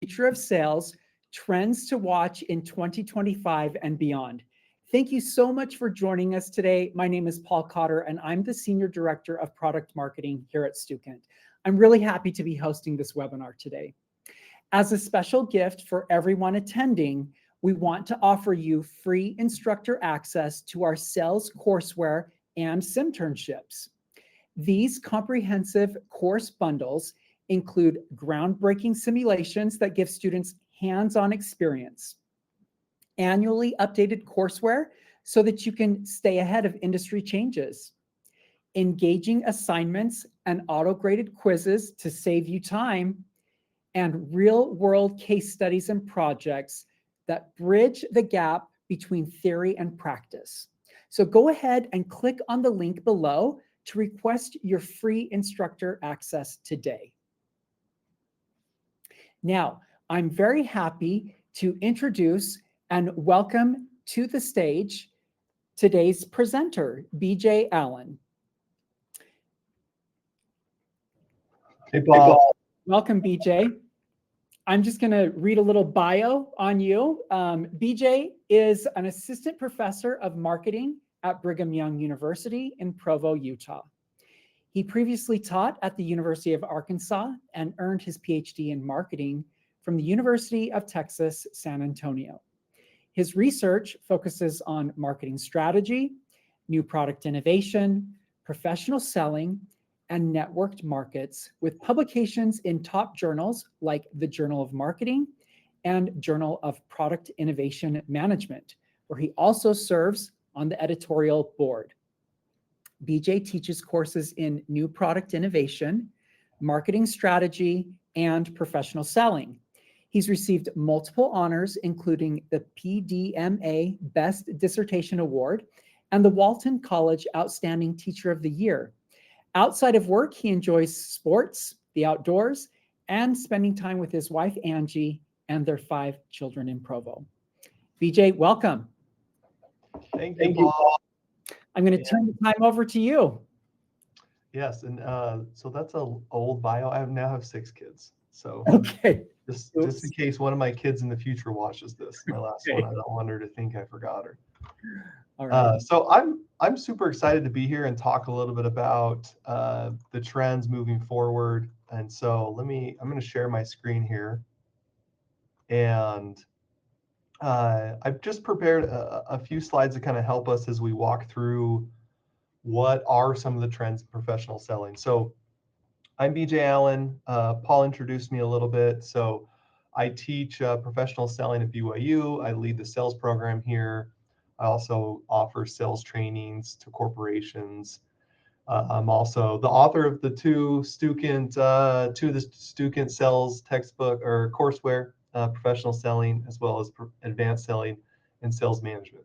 Future of Sales, Trends to Watch in 2025 and Beyond. Thank you so much for joining us today. My name is Paul Cotter, and I'm the Senior Director of Product Marketing here at Stukent. I'm really happy to be hosting this webinar today. As a special gift for everyone attending, we want to offer you free instructor access to our sales courseware and Simternships. These comprehensive course bundles include groundbreaking simulations that give students hands-on experience, annually updated courseware so that you can stay ahead of industry changes, engaging assignments and auto-graded quizzes to save you time, and real-world case studies and projects that bridge the gap between theory and practice. So go ahead and click on the link below to request your free instructor access today. Now, I'm very happy to introduce and welcome to the stage today's presenter, BJ Allen. Hey, Paul. Welcome, BJ. I'm just going to read a little bio on you. BJ is an assistant professor of marketing at Brigham Young University in Provo, Utah. He previously taught at the University of Arkansas and earned his PhD in marketing from the University of Texas, San Antonio. His research focuses on marketing strategy, new product innovation, professional selling, and networked markets, with publications in top journals like the Journal of Marketing and Journal of Product Innovation Management, where he also serves on the editorial board. BJ teaches courses in new product innovation, marketing strategy, and professional selling. He's received multiple honors, including the PDMA Best Dissertation Award and the Walton College Outstanding Teacher of the Year. Outside of work, he enjoys sports, the outdoors, and spending time with his wife, Angie, and their 5 children in Provo. BJ, welcome. Thank you, Paul. I'm going to turn the time over to you. Yes, and so that's an old bio. I now have 6 kids. So okay, just in case one of my kids in the future watches this, my last one, I don't want her to think I forgot her. All right. So I'm super excited to be here and talk a little bit about the trends moving forward. And so I'm going to share my screen here, and I've just prepared a few slides to kind of help us as we walk through what are some of the trends in professional selling. So I'm BJ Allen. Paul introduced me a little bit. So I teach professional selling at BYU. I lead the sales program here. I also offer sales trainings to corporations. I'm also the author of the two of the Stukent sales textbook or courseware, professional selling, as well as advanced selling and sales management.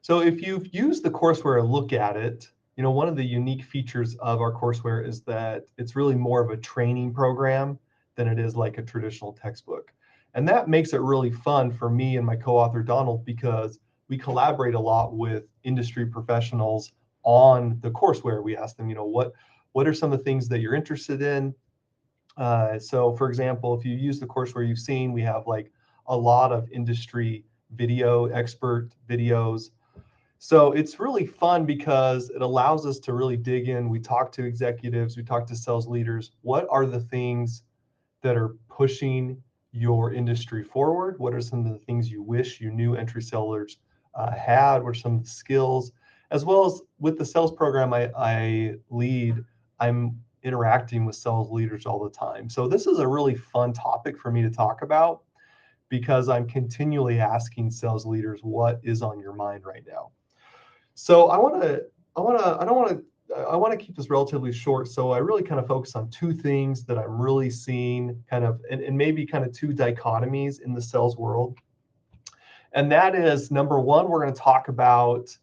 So if you've used the courseware and look at it, one of the unique features of our courseware is that it's really more of a training program than it is like a traditional textbook. And that makes it really fun for me and my co-author Donald, because we collaborate a lot with industry professionals on the courseware. We ask them, what are some of the things that you're interested in? So for example, if you use the courseware, you've seen we have like a lot of industry expert videos. So it's really fun because it allows us to really dig in. We talk to executives, we talk to sales leaders. What are the things that are pushing your industry forward? What are some of the things you wish you knew entry sellers had? What are some of the skills? As well as with the sales program I lead, I'm interacting with sales leaders all the time. So this is a really fun topic for me to talk about, because I'm continually asking sales leaders, what is on your mind right now? So I want to keep this relatively short. So I really kind of focus on 2 things that I'm really seeing kind of, and maybe kind of 2 dichotomies in the sales world. And that is, number one, we're going to talk about,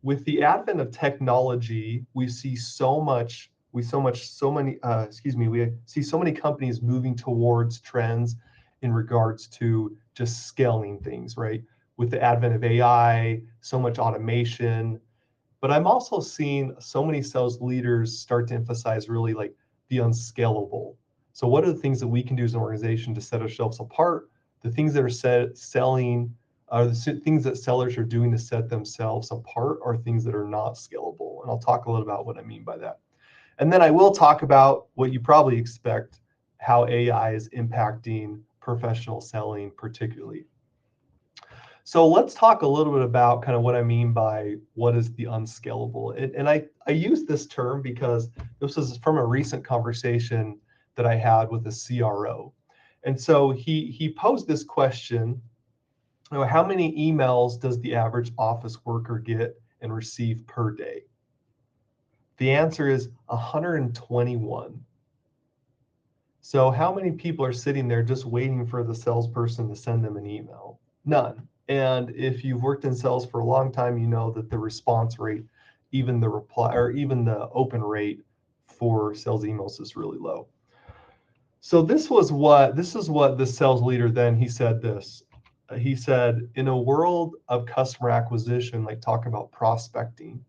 with the advent of technology, we see so many companies moving towards trends in regards to just scaling things, right? With the advent of AI, so much automation. But I'm also seeing so many sales leaders start to emphasize really like the unscalable. So what are the things that we can do as an organization to set ourselves apart? The things that are selling, are the things that sellers are doing to set themselves apart are things that are not scalable. And I'll talk a little about what I mean by that. And then I will talk about what you probably expect, how AI is impacting professional selling particularly. So let's talk a little bit about kind of what I mean by what is the unscalable. And I use this term because this was from a recent conversation that I had with a CRO. And so he posed this question, how many emails does the average office worker get and receive per day? The answer is 121. So how many people are sitting there just waiting for the salesperson to send them an email? None. And if you've worked in sales for a long time, you know that the response rate, even the reply or even the open rate for sales emails is really low. So this is what the sales leader then he said this. He said, in a world of customer acquisition, like talk about prospecting,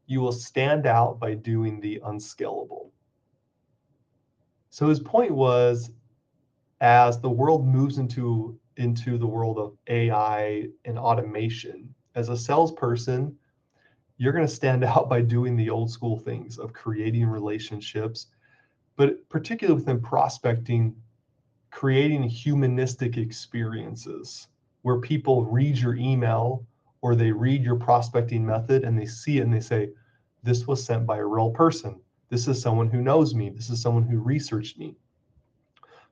you will stand out by doing the unscalable. So his point was, as the world moves into the world of AI and automation, as a salesperson, you're going to stand out by doing the old school things of creating relationships, but particularly within prospecting, creating humanistic experiences where people read your email or they read your prospecting method and they see it and they say, this was sent by a real person. This is someone who knows me. This is someone who researched me.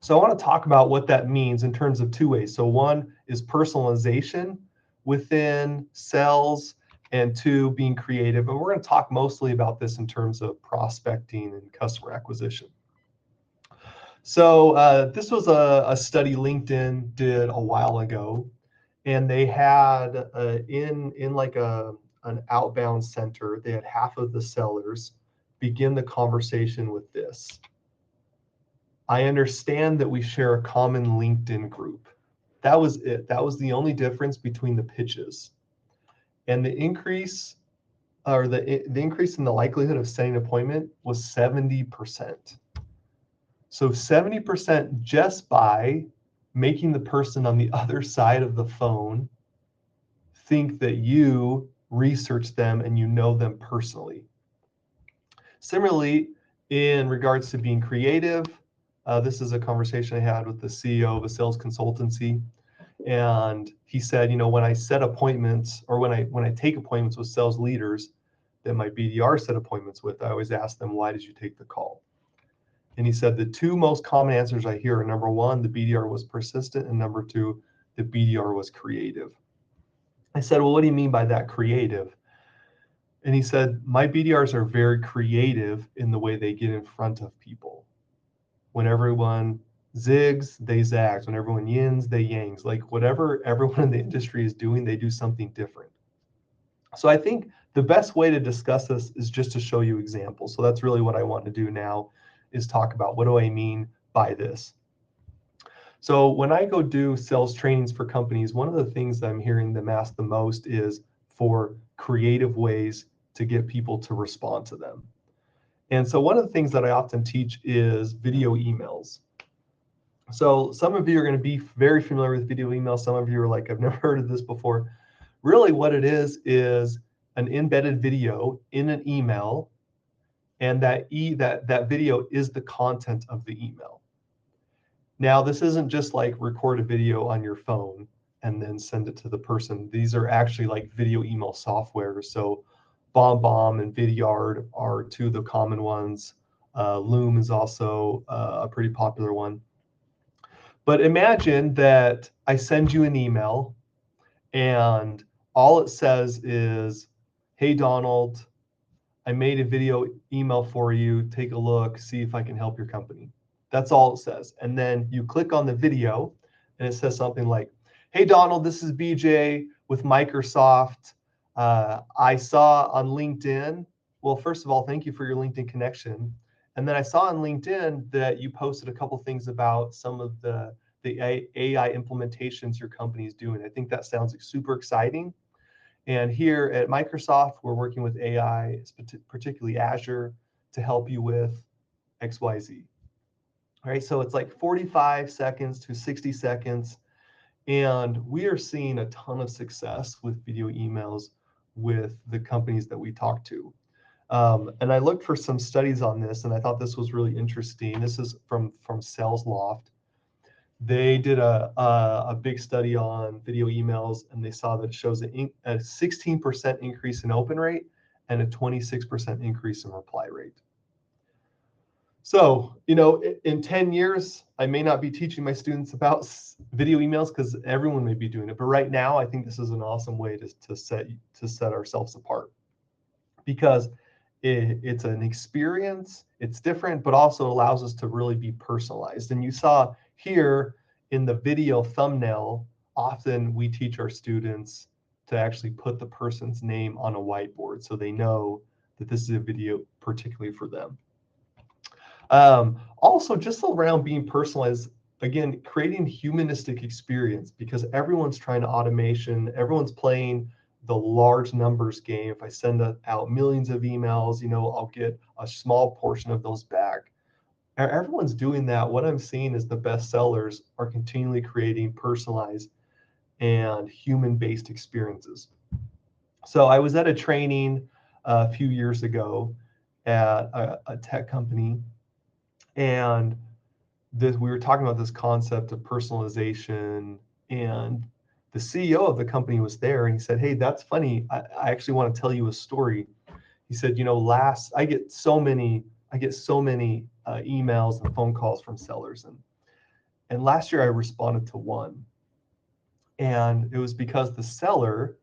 So I want to talk about what that means in terms of two ways. So one is personalization within sales, and two, being creative. And we're going to talk mostly about this in terms of prospecting and customer acquisition. So this was a study LinkedIn did a while ago, and they had in like an outbound center, they had half of the sellers begin the conversation with this. I understand that we share a common LinkedIn group. That was it. That was the only difference between the pitches. And the increase in the likelihood of setting an appointment was 70%. So 70% just by making the person on the other side of the phone think that you research them and you know them personally. Similarly, in regards to being creative, this is a conversation I had with the CEO of a sales consultancy, and he said, when I set appointments or when I take appointments with sales leaders that my BDR set appointments with, I always ask them, why did you take the call? And he said the two most common answers I hear are, number one, the BDR was persistent, and number two, the BDR was creative. I said, well, what do you mean by that, creative? And he said, my BDRs are very creative in the way they get in front of people. When everyone zigs, they zags. When everyone yins, they yangs. Like whatever everyone in the industry is doing, they do something different. So I think the best way to discuss this is just to show you examples. So that's really what I want to do now, is talk about what do I mean by this. So when I go do sales trainings for companies, one of the things that I'm hearing them ask the most is for creative ways to get people to respond to them. And so one of the things that I often teach is video emails. So some of you are going to be very familiar with video emails. Some of you are like, I've never heard of this before. Really what it is an embedded video in an email, and that video is the content of the email. Now, this isn't just like record a video on your phone and then send it to the person. These are actually like video email software. So BombBomb and Vidyard are two of the common ones. Loom is also a pretty popular one. But imagine that I send you an email and all it says is, hey, Donald, I made a video email for you. Take a look, see if I can help your company. That's all it says. And then you click on the video and it says something like, hey, Donald, this is BJ with Microsoft. I saw on LinkedIn, well, first of all, thank you for your LinkedIn connection. And then I saw on LinkedIn that you posted a couple things about some of the AI implementations your company is doing. I think that sounds super exciting. And here at Microsoft, we're working with AI, particularly Azure, to help you with XYZ. right? So it's like 45 seconds to 60 seconds. And we are seeing a ton of success with video emails with the companies that we talk to. And I looked for some studies on this, and I thought this was really interesting. This is from Sales Loft. They did a big study on video emails, and they saw that it shows a 16% increase in open rate and a 26% increase in reply rate. So, in 10 years, I may not be teaching my students about video emails because everyone may be doing it. But right now, I think this is an awesome way to set ourselves apart, because it's an experience, it's different, but also allows us to really be personalized. And you saw here in the video thumbnail, often we teach our students to actually put the person's name on a whiteboard so they know that this is a video particularly for them. Also, just around being personalized, again, creating humanistic experience, because everyone's trying to automation, everyone's playing the large numbers game. If I send out millions of emails, I'll get a small portion of those back. Everyone's doing that. What I'm seeing is the best sellers are continually creating personalized and human-based experiences. So I was at a training a few years ago at a tech company, and we were talking about this concept of personalization, and the CEO of the company was there, and he said, "Hey, that's funny. I actually want to tell you a story." He said, I get so many emails and phone calls from sellers, and last year I responded to one, and it was because the seller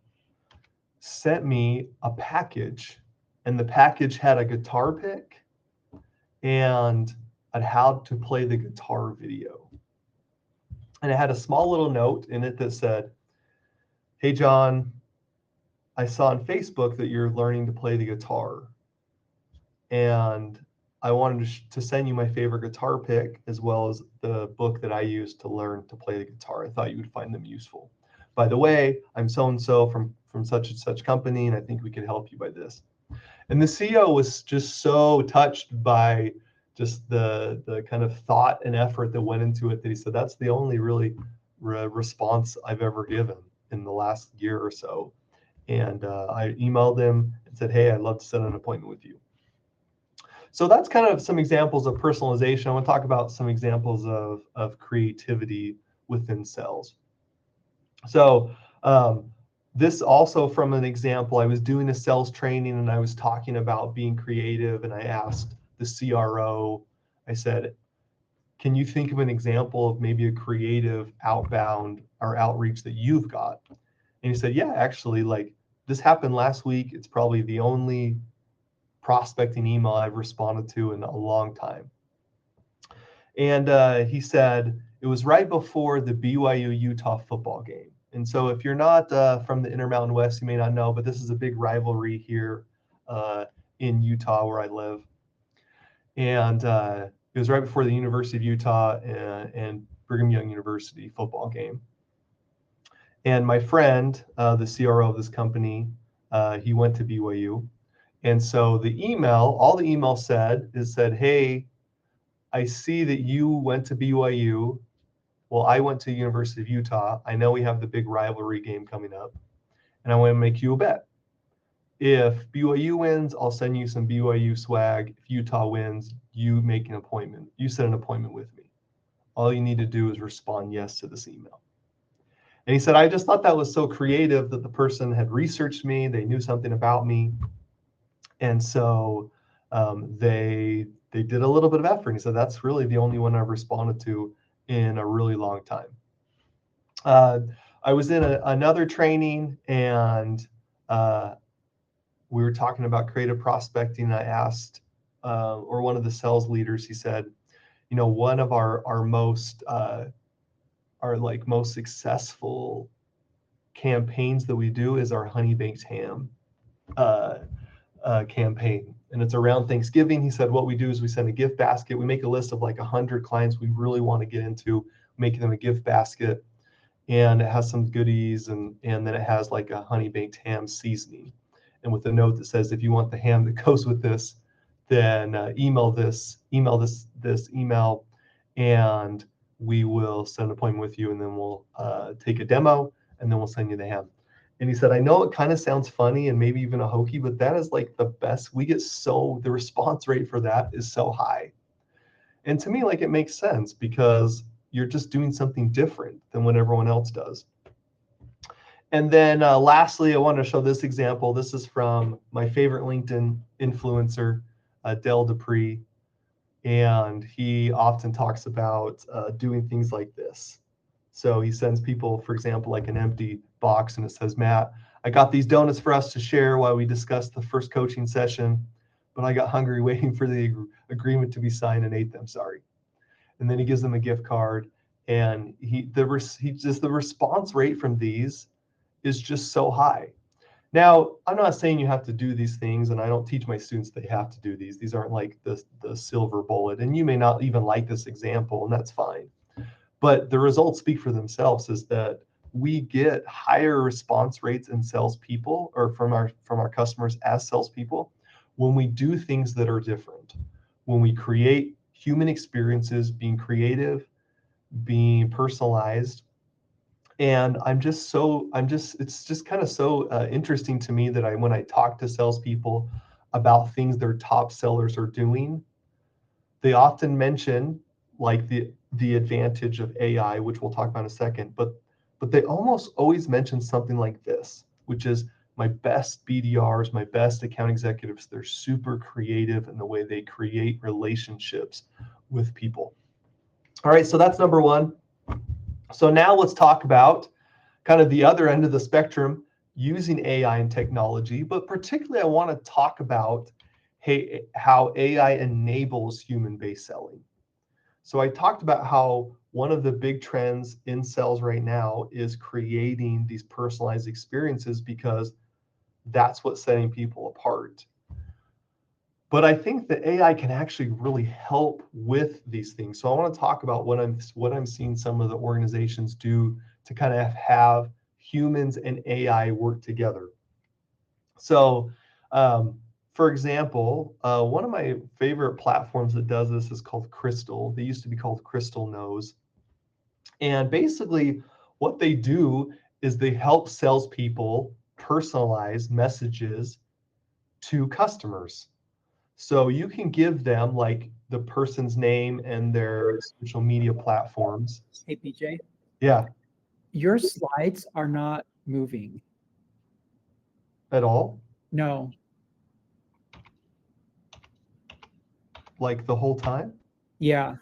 sent me a package, and the package had a guitar pick and how to play the guitar video. And it had a small little note in it that said, "Hey, John, I saw on Facebook that you're learning to play the guitar. And I wanted to send you my favorite guitar pick, as well as the book that I used to learn to play the guitar. I thought you would find them useful. By the way, I'm so-and-so from such and such company, and I think we could help you by this." And the CEO was just so touched by just the kind of thought and effort that went into it, that he said, "That's the only really response I've ever given in the last year or so." And I emailed him and said, "Hey, I'd love to set an appointment with you." So that's kind of some examples of personalization. I want to talk about some examples of creativity within sales. So this also from an example, I was doing a sales training and I was talking about being creative, and I asked the CRO, I said, "Can you think of an example of maybe a creative outbound or outreach that you've got?" And he said, "Yeah, actually, like this happened last week. It's probably the only prospecting email I've responded to in a long time." And he said, it was right before the BYU-Utah football game. And so if you're not from the Intermountain West, you may not know, but this is a big rivalry here in Utah where I live. And it was right before the University of Utah and Brigham Young University football game. And my friend, the CRO of this company, he went to BYU. And so all the email said, "Hey, I see that you went to BYU. Well, I went to the University of Utah. I know we have the big rivalry game coming up, and I want to make you a bet. If BYU wins, I'll send you some BYU swag. If Utah wins, you make an appointment. You set an appointment with me. All you need to do is respond yes to this email." And he said, "I just thought that was so creative that the person had researched me. They knew something about me. And so they did a little bit of effort." And he said, "That's really the only one I've responded to in a really long time." I was in another training, and we were talking about creative prospecting. And I asked, or one of the sales leaders, he said, one of our most successful campaigns that we do is our honey baked ham campaign, and it's around Thanksgiving. He said, what we do is we send a gift basket. We make a list of like 100 clients we really want to get into, making them a gift basket, and it has some goodies, and then it has like a honey baked ham seasoning, and with a note that says, if you want the ham that goes with this, then email this email, and we will set an appointment with you, and then we'll take a demo, and then we'll send you to him. And he said, I know it kind of sounds funny and maybe even a hokey, but that is like the best. We get the response rate for that is so high. And to me, like, it makes sense because you're just doing something different than what everyone else does. And then lastly, I want to show this example. This is from my favorite LinkedIn influencer, Del Dupree. And he often talks about doing things like this. So he sends people, for example, like an empty box, and it says, Matt, I got these donuts for us to share while we discussed the first coaching session, but I got hungry waiting for the agreement to be signed and ate them, sorry. And then he gives them a gift card, and the response rate from these is just so high. Now, I'm not saying you have to do these things, and I don't teach my students they have to do these. These aren't like the silver bullet, and you may not even like this example, and that's fine. But the results speak for themselves, is that we get higher response rates in salespeople, or from our customers as salespeople, when we do things that are different, when we create human experiences, being creative, being personalized. And it's just kind of so interesting to me that when I talk to salespeople about things their top sellers are doing, they often mention like the advantage of AI, which we'll talk about in a second, but they almost always mention something like this, which is my best BDRs, my best account executives, they're super creative in the way they create relationships with people. All right, so that's number one. So now let's talk about kind of the other end of the spectrum, using AI and technology, but particularly I want to talk about how AI enables human-based selling. So I talked about how one of the big trends in sales right now is creating these personalized experiences because that's what's setting people apart. But I think that AI can actually really help with these things. So I want to talk about what I'm seeing some of the organizations do to kind of have humans and AI work together. So, for example, one of my favorite platforms that does this is called Crystal. They used to be called Crystal Knows. And basically, what they do is they help salespeople personalize messages to customers. So you can give them like the person's name and their social media platforms. Hey, BJ, Yeah, your slides are not moving. at all? No. Like the whole time? Yeah.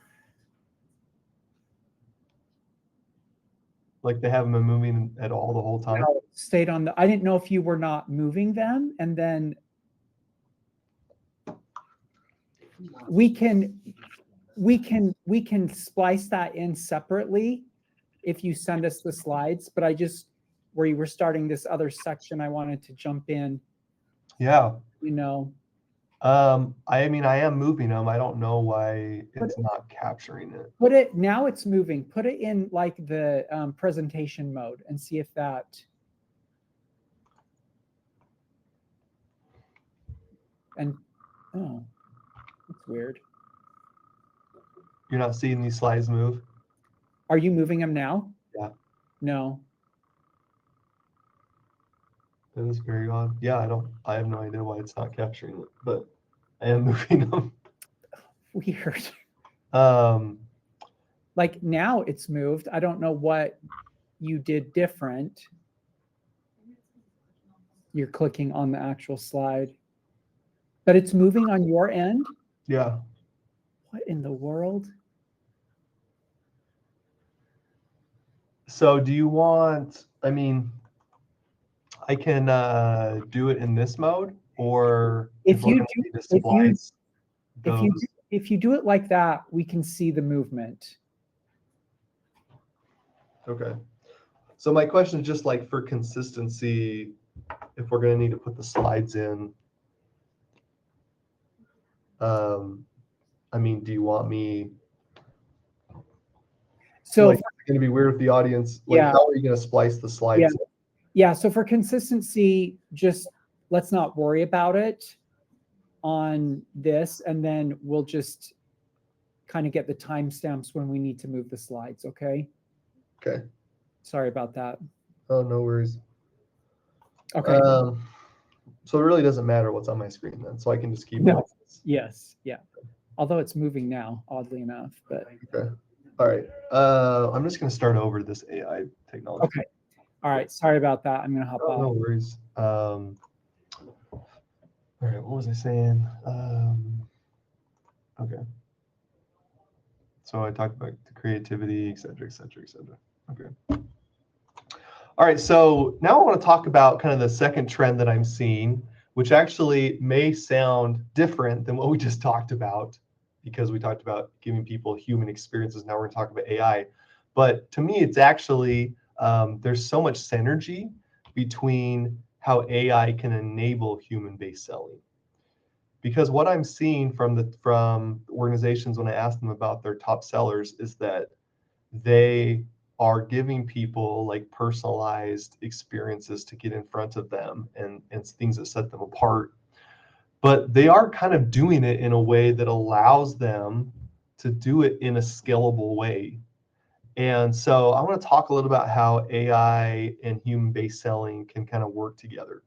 Like they haven't been moving at all the whole time? No, stayed on I didn't know if you were not moving them, and then we can splice that in separately if you send us the slides, but where you were starting this other section, I wanted to jump in. Yeah. I mean, I am moving them. I don't know why it's not capturing it. Now it's moving. Put it in like the presentation mode and see if that. And oh, that's weird. You're not seeing these slides move? Are you moving them now? Yeah. No. That is very odd. Yeah, I have no idea why it's not capturing it, but I am moving them. Weird. Like now it's moved. I don't know what you did different. You're clicking on the actual slide, but it's moving on your end? Yeah. What in the world? So do you want, I mean, I can do it in this mode, or if you do it like that, we can see the movement. Okay. So my question is just like for consistency, if we're going to need to put the slides in, I mean, do you want me? So like, it's going to be weird with the audience. Like, how are you going to splice the slides? Yeah. So for consistency, just let's not worry about it on this, and then we'll just kind of get the timestamps when we need to move the slides, okay? Okay. Sorry about that. Oh, no worries. Okay. So it really doesn't matter what's on my screen then, so I can just keep No. like this. Yes, yeah. Although it's moving now, oddly enough, but. Okay. All right. I'm just going to start over this AI technology. Okay. All right. Sorry about that. I'm going to hop off. No worries. All right. What was I saying? Okay. So I talked about the creativity, et cetera, et cetera, et cetera. Okay. All right. So now I want to talk about kind of the second trend that I'm seeing, which actually may sound different than what we just talked about, because we talked about giving people human experiences. Now we're going to talk about AI. But to me, it's actually, there's so much synergy between how AI can enable human-based selling. Because what I'm seeing from organizations when I ask them about their top sellers is that they are giving people like personalized experiences to get in front of them and things that set them apart. But they are kind of doing it in a way that allows them to do it in a scalable way. And so I want to talk a little about how AI and human-based selling can kind of work together.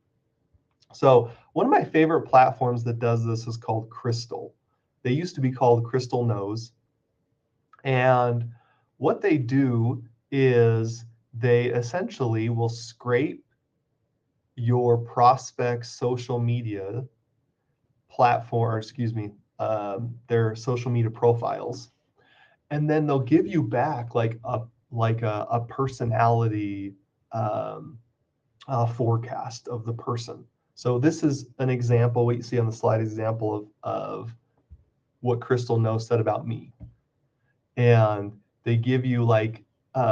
So one of my favorite platforms that does this is called Crystal. They used to be called Crystal Knows. And what they do is they essentially will scrape your prospect's social media platform, or excuse me, their social media profiles, and then they'll give you back like a personality forecast of the person. So this is an example. What you see on the slide, example of what Crystal Knows said about me, and they give you like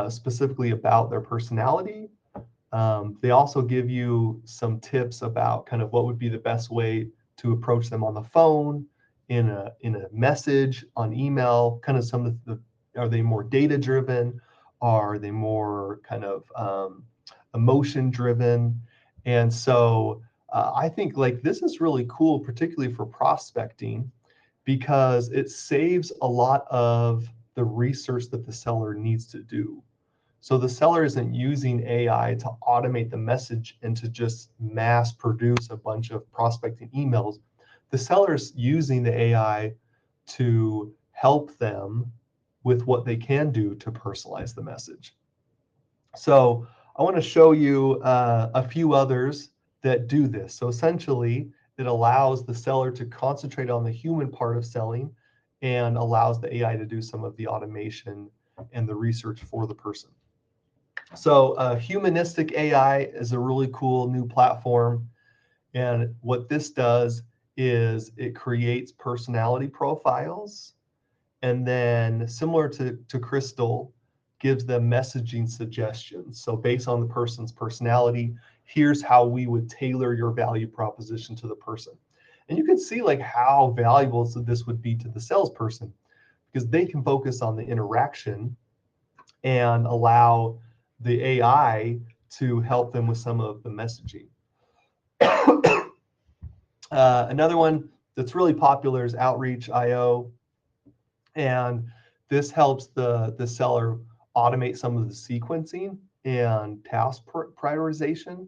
specifically about their personality. They also give you some tips about kind of what would be the best way to approach them on the phone, in a message, on email. Kind of some of the, are they more data driven? Are they more kind of emotion driven? And so I think like this is really cool, particularly for prospecting, because it saves a lot of the research that the seller needs to do. So the seller isn't using AI to automate the message and to just mass produce a bunch of prospecting emails. The seller's using the AI to help them with what they can do to personalize the message. So I want to show you a few others that do this. So essentially, it allows the seller to concentrate on the human part of selling and allows the AI to do some of the automation and the research for the person. So Humanistic AI is a really cool new platform. And what this does is it creates personality profiles, and then similar to Crystal, gives them messaging suggestions. So based on the person's personality, here's how we would tailor your value proposition to the person. And you can see like how valuable this would be to the salesperson, because they can focus on the interaction and allow the AI to help them with some of the messaging. Another one that's really popular is Outreach.io. And this helps the seller automate some of the sequencing and task prioritization.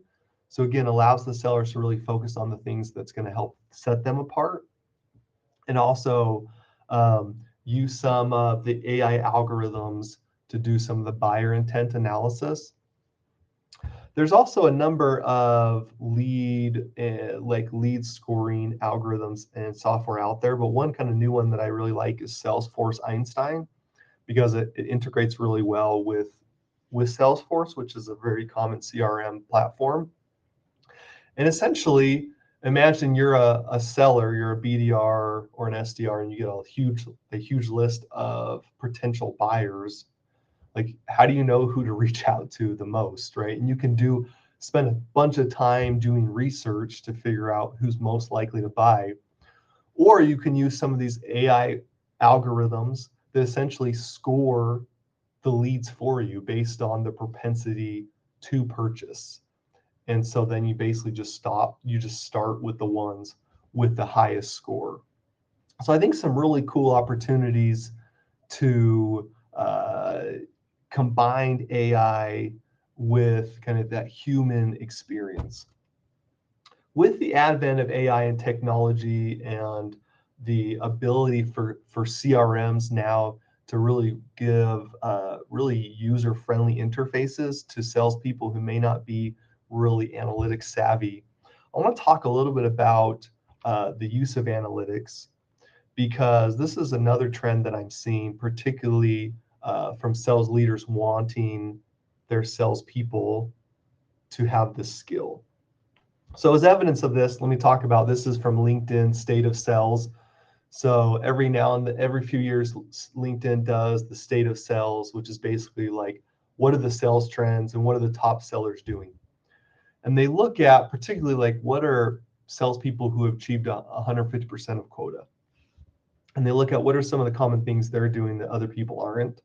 So again, allows the sellers to really focus on the things that's going to help set them apart, and also use some of the AI algorithms to do some of the buyer intent analysis. There's also a number of lead scoring algorithms and software out there, but one kind of new one that I really like is Salesforce Einstein, because it integrates really well with Salesforce, which is a very common CRM platform. And essentially, imagine you're a seller, you're a BDR or an SDR, and you get a huge list of potential buyers. Like, how do you know who to reach out to the most, right? And you can spend a bunch of time doing research to figure out who's most likely to buy. Or you can use some of these AI algorithms that essentially score the leads for you based on the propensity to purchase. And so then you basically just start with the ones with the highest score. So I think some really cool opportunities to combine AI with kind of that human experience. With the advent of AI and technology and the ability for CRMs now to really give really user-friendly interfaces to salespeople who may not be really analytics savvy, I want to talk a little bit about the use of analytics, because this is another trend that I'm seeing, particularly from sales leaders wanting their salespeople to have this skill. So as evidence of this, let me talk about, this is from LinkedIn State of Sales. So every few years, LinkedIn does the State of Sales, which is basically like, what are the sales trends and what are the top sellers doing? And they look at particularly like, what are salespeople who have achieved 150% of quota? And they look at what are some of the common things they're doing that other people aren't.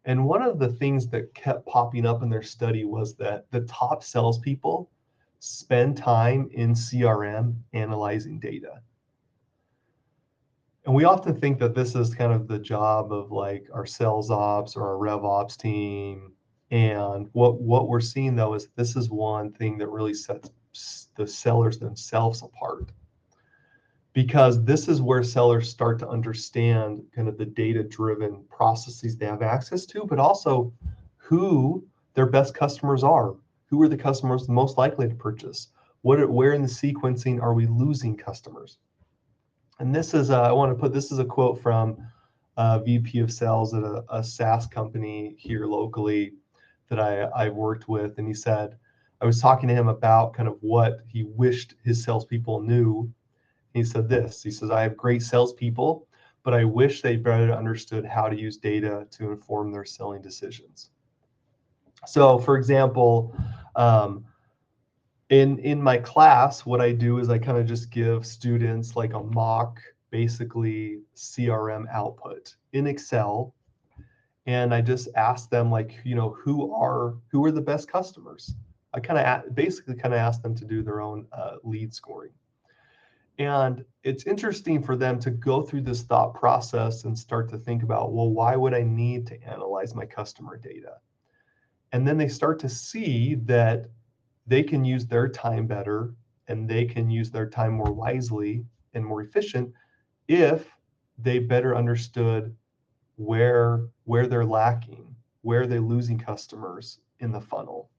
And one of the things that kept popping up in their study was that the top salespeople spend time in CRM analyzing data. And we often think that this is kind of the job of like our sales ops or our rev ops team. And what we're seeing though is this is one thing that really sets the sellers themselves apart, because this is where sellers start to understand kind of the data-driven processes they have access to, but also who their best customers are. Who are the customers most likely to purchase? Where in the sequencing are we losing customers? And this is, I want to put, this is a quote from a VP of sales at a SaaS company here locally that I've worked with. And he said, I was talking to him about kind of what he wished his salespeople knew. He said this, he says, I have great salespeople, but I wish they better understood how to use data to inform their selling decisions. So for example, in my class, what I do is I kind of just give students like a mock, basically CRM output in Excel. And I just ask them like, who are the best customers? I kind of basically ask them to do their own lead scoring. And it's interesting for them to go through this thought process and start to think about, well, why would I need to analyze my customer data? And then they start to see that they can use their time better and they can use their time more wisely and more efficient if they better understood where they're lacking, where they're losing customers in the funnel,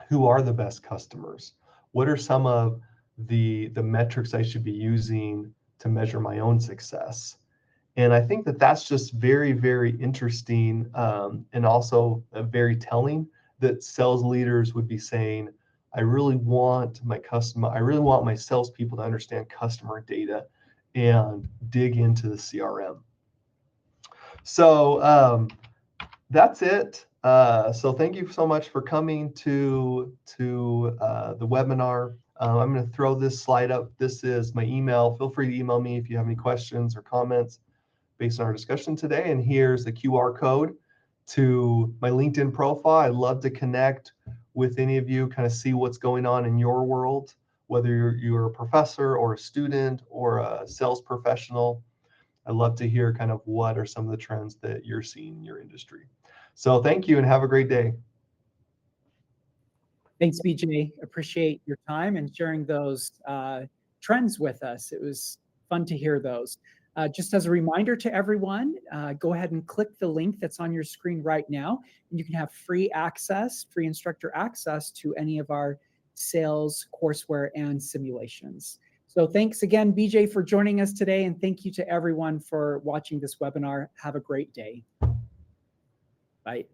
who are the best customers, what are some of the metrics I should be using to measure my own success. And I think that that's just very, very interesting, and also very telling that sales leaders would be saying, I really want my salespeople to understand customer data and dig into the CRM. So that's it. So thank you so much for coming to the webinar. I'm going to throw this slide up. This is my email. Feel free to email me if you have any questions or comments based on our discussion today. And here's the QR code to my LinkedIn profile. I'd love to connect with any of you, kind of see what's going on in your world, whether you're a professor or a student or a sales professional. I'd love to hear kind of what are some of the trends that you're seeing in your industry. So thank you and have a great day. Thanks, BJ. Appreciate your time and sharing those trends with us. It was fun to hear those. Just as a reminder to everyone, go ahead and click the link that's on your screen right now, and you can have free instructor access to any of our sales courseware and simulations. So thanks again, BJ, for joining us today, and thank you to everyone for watching this webinar. Have a great day. Bye.